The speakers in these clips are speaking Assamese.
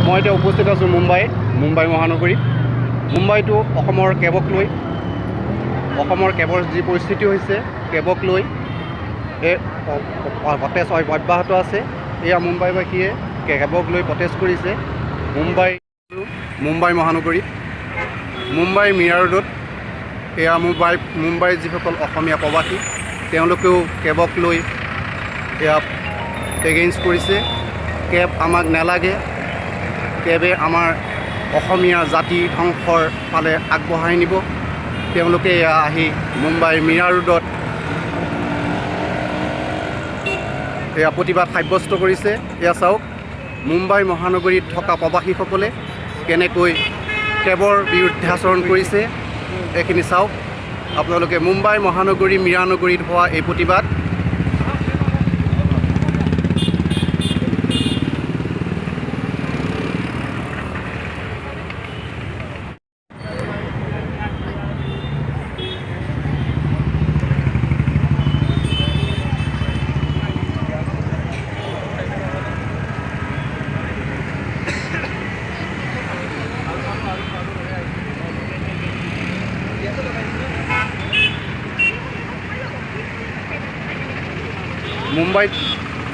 মই এতিয়া উপস্থিত আছোঁ মুম্বাই মহানগৰীত। মুম্বাইটো অসমৰ কেবক লৈ, অসমৰ কেবৰ যি পৰিস্থিতি হৈছে, কেবক লৈ প্ৰটেষ্ট অব্যাহত আছে। এয়া মুম্বাইবাসীয়ে কেবক লৈ প্ৰটেষ্ট কৰিছে মুম্বাই মহানগৰীত। মুম্বাই মিৰা ৰোডত এয়া মুম্বাইৰ যিসকল অসমীয়া প্ৰবাসী তেওঁলোকেও কেবক লৈ এয়া এগেইনষ্ট কৰিছে। কেব আমাক নালাগে, কেবে আমাৰ অসমীয়া জাতি ধ্বংসৰ ফালে আগবঢ়াই নিব। তেওঁলোকে এয়া আহি মুম্বাই মিৰা ৰোডত এয়া প্ৰতিবাদ সাব্যস্ত কৰিছে। এয়া চাওক, মুম্বাই মহানগৰীত থকা প্ৰবাসীসকলে কেনেকৈ কেবৰ বিৰুদ্ধে আচৰণ কৰিছে এইখিনি চাওক আপোনালোকে। মুম্বাই মহানগৰী মিৰা নগৰীত হোৱা এই প্ৰতিবাদ মুম্বাইত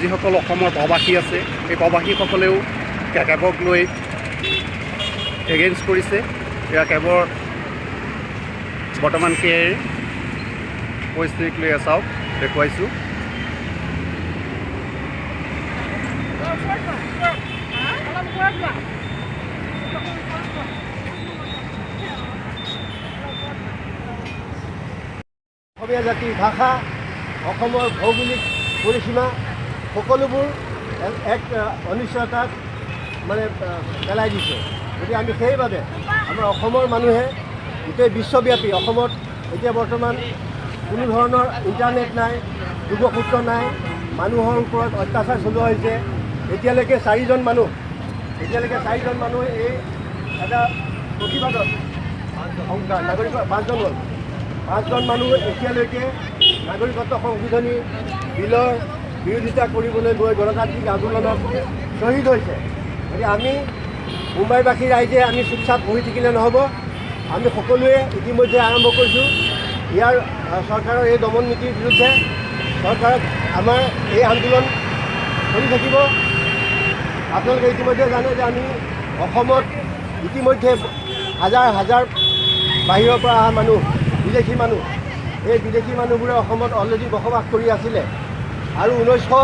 যিসকল অসমৰ প্ৰবাসী আছে এই প্ৰবাসীসকলেও কেবক লৈ এগেইনষ্ট কৰিছে। এয়া কেবৰ বৰ্তমান পৰিস্থিতিক লৈ চাওক, দেখুৱাইছোঁ। অসমীয়া জাতিৰ ভাষা, অসমৰ ভৌগোলিক পৰিসীমা সকলোবোৰ এক অনিশ্চয়তাত পেলাই দিছে। গতিকে আমি সেইবাবে আমাৰ অসমৰ মানুহে গোটেই বিশ্বব্যাপী, অসমত এতিয়া বৰ্তমান কোনো ধৰণৰ ইণ্টাৰনেট নাই, যোগসূত্ৰ নাই, মানুহৰ ওপৰত অত্যাচাৰ চলোৱা হৈছে। এতিয়ালৈকে চাৰিজন মানুহ এই এটা প্ৰতিবাদত নাগৰিকৰ 5জন হ'ল। 5জন মানুহ এতিয়ালৈকে নাগৰিকত্ব সংশোধনী বিলৰ বিৰোধিতা কৰিবলৈ গৈ গণতান্ত্ৰিক আন্দোলনত শ্বহীদ হৈছে। গতিকে আমি মুম্বাইবাসী ৰাইজে আমি চুপচাপ বহি থাকিলে নহ'ব। আমি সকলোৱে ইতিমধ্যে আৰম্ভ কৰিছোঁ ইয়াৰ চৰকাৰৰ এই দমন নীতিৰ বিৰুদ্ধে। চৰকাৰক আমাৰ এই আন্দোলন চলি থাকিব। আপোনালোকে ইতিমধ্যে জানে যে আমি অসমত ইতিমধ্যে হাজাৰ বাহিৰৰ পৰা অহা মানুহ, বিদেশী মানুহ, এই বিদেশী মানুহবোৰে অসমত অলৰেডি বসবাস কৰি আছিলে আৰু 1900